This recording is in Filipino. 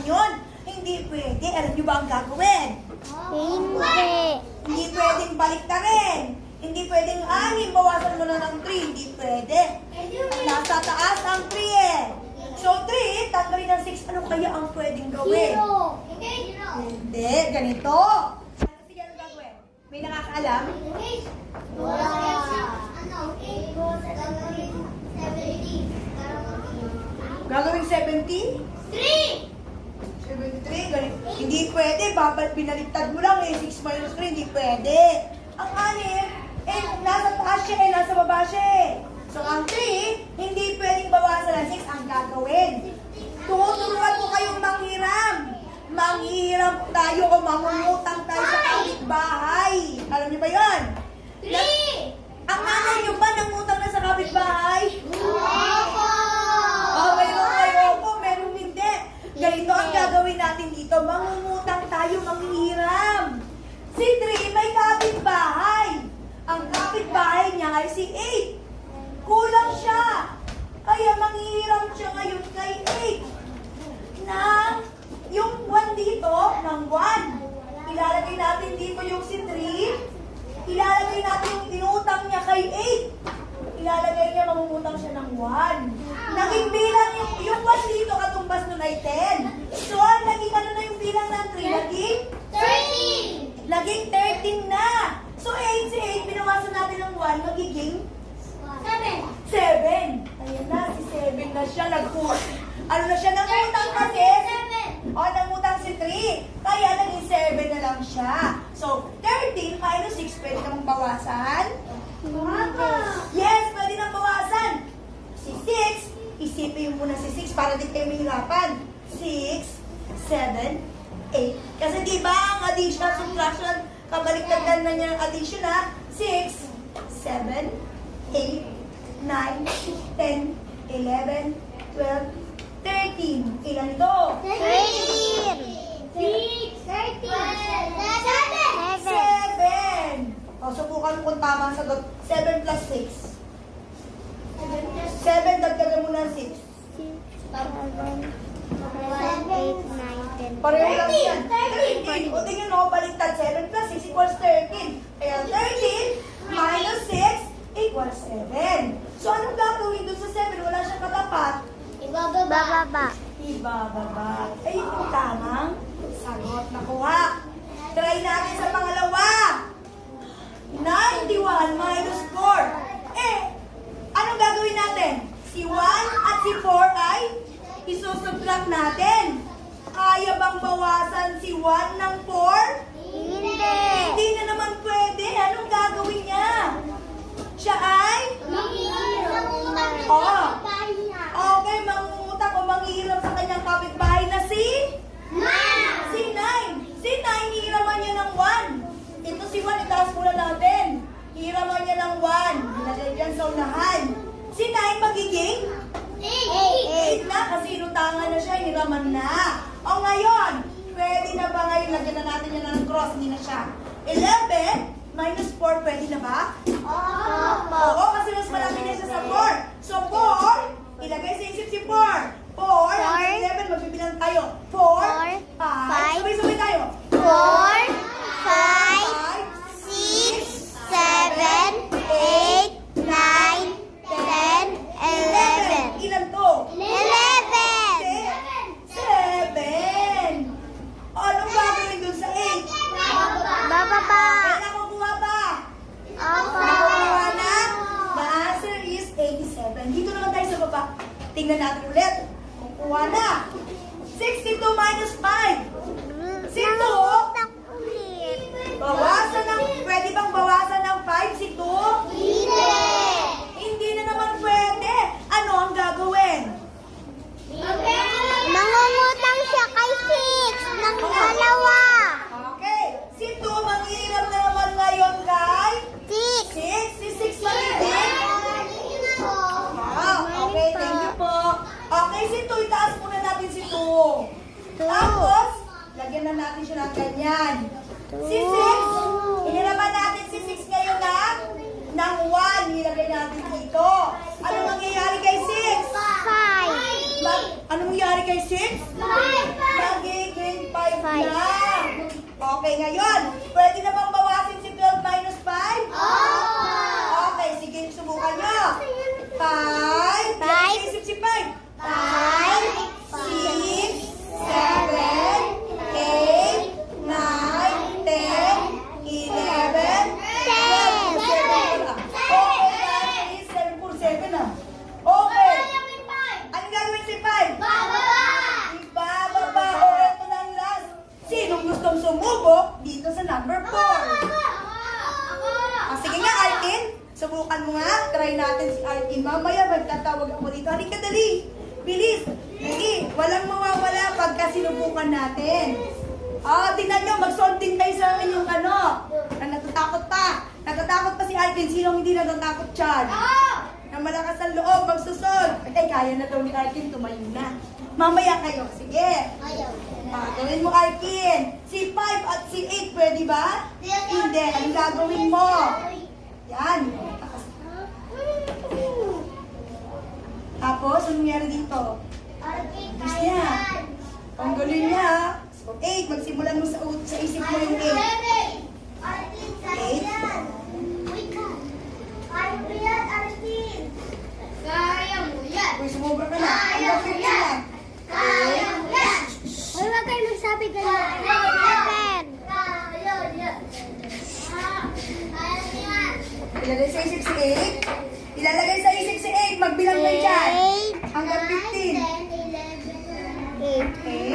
yun. Hindi pwede. Alam nyo ba ang gagawin? Hindi. Hindi pwedeng baliktarin. Hindi pwedeng 6, bawasan mo na ng 3. Hindi pwede. Nasa taas ang 3 eh. So 3, tanggalin ng 6. Ano kaya ang pwedeng gawin? Hindi, ganito. Sige, ano gagawin? May nakakaalam? Gagawin 70? 73, ganito. Hindi pwede. Binaliktad mo lang eh. 6 minus 3, hindi pwede. Ang 6, eh, nasa taas siya eh, nasa baba siya eh. So, ang 3, hindi pwedeng bawasan ng 6 ang gagawin. Tuturuan ko kayong manghiram. Manghihiram tayo o mangungutang tayo sa kapitbahay. Alam niyo ba yun? 3! Ang nanay niyo ba nangutang na sa kapitbahay? Oh, mayroon kayo po, meron hindi. Ganito ang gagawin natin dito. Mangungutang tayo, manghihiram. Si 3 may kapitbahay. Ang kapitbahay niya ay si 8. Kulang siya. Kaya manghihiram siya ngayon kay 8. Na yung 1 dito, ng 1. Ilalagay natin dito yung si 3. Ilalagay natin yung inutang niya kay 8. Ilalagay niya, mangungutang siya ng 1. Naging bilang yung 1 dito, katumbas nun ay 10. So, naging ano na yung bilang ng 3? Naging 13 na. So, 8 si 8, binawasan natin ng 1, magiging 7. Ayan na, si 7 na siya. Ano na siya, nangutang kasi? O, nangutang si 3. Kaya naging 7 na lang siya. So, 13 minus 6, pwede namang bawasan? Yes, pwede nang bawasan. Si 6, isipin mo muna si 6 para di kayo mahirapan. 6, 7, 8. Kasi di ba ang addition, subtraction, kabaliktad na niya ang addition ha? 6, 7, 8, 9, 10, 11, 12, 13. Ilan ito? 7. O, subukan kung tama ang sagot. 7 plus 6. 7, dagdagan mo ng 6. 8, 9, 10. Pareho lang yan. 13. O, tingnan mo, baliktad. 7 plus 6 equals 13. Kaya 13 minus 6 equals 7. So, anong gagawin doon sa 7? Wala siyang katapat. Bababa. Ibababa. Ay, ito tamang sagot. Nakuha. Try natin sa pangalawa. 91 minus 4. Eh, anong gagawin natin? Si 1 at si 4 ay isusubtract natin. Kaya bang bawasan si 1 ng 4? Hindi. Hindi na naman pwede. Anong gagawin niya? Siya ay? Okay, mangungutang o manghihiram sa kanyang kapitbahay na si 9. Si 9, hihiraman niya ng 1. Ito si 1, itaas muna natin. Hihiraman niya ng 1. Nilagay yan sa unahan. Si 9 magiging 8 na kasi inutangan na siya, hihiraman na. O ngayon, pwede na ba ngayon? Lagyan na natin yan ng cross, hindi na siya. 11 minus 4, pwede na ba? Oo, kasi mas malaki na siya sa 4. So 4, ilagay sa isip si 4. 4, hanggang 11, magbibilang tayo. 4, 5, sabay-sabay tayo. 4, 5, 6, 7, 8, 9, 10, 11. Ilan to? 11. 7. O, anong gagawin dun sa 8? Bababa. Kaya nakukuha ba? Nakukuha na? The answer is 87. Dito naman tayo sa baba. Tingnan natin ulit. Kukuha na. 62 minus 5. Si 2. Bawasan ng, pwede bang bawasan ng 5 si 2? Hindi na naman pwede. Ano ang gagawin? Mangungutang siya kay 6 ng dalawa. Okay. Si 2, manghihiram na naman ngayon kay 6. 6. Si 6 magiging? Okay, thank you po. Okay, si 2, itaas muna natin si 2. Tapos, lagyan na natin siya ng ganyan. Si 6, iniraman natin si 6 ngayon ng 1. Nilagay natin dito. Ano mangyayari kay 6? 5. Ano mangyayari kay 6? Okay, ngayon, pwede na bang bawasin si 12 minus 5? Okay, sige, subukan nyo. 5. Five. Isip si 5. 5, 6, 7, 8, 9, 10, 11, 12. 10. Okay, 7 for 7 ah. Okay. Anong gagawin si 5? Ibababa. O, eto na ang last. Sinong gustong sumubok dito sa number 4? Sige nga, Arkin. Subukan mo nga. Try natin si Arkin. Mamaya magtatawag ako dito. Halika, dali. Bilis. Sige, walang mawawala pagka sinubukan natin. Tingnan nyo, mag-solve din kayo sa inyong ano. Na natatakot pa. Natatakot pa si Arkin. Sinong hindi natatakot dyan? Na malakas ang loob, magsusol. Kaya na daw ni Arkin, tumayo na. Mamaya kayo, sige. Gawin mo, Arkin. Si 5 at si 8, pwede ba? Hindi. Anong gagawin mo? Yan. Tapos, anong nangyari dito? Gusto niya. Ang galing niya. So, 8. Magsimulan mo sa isip mo yung 8. Uy, sumubra ka na. Ang gagawin niya. Huwag kayo magsabi ganyan. Ilalagay sa isip si 8. Ilalagay sa isip si 8. Magbilang na dyan. Hanggang 15. 8.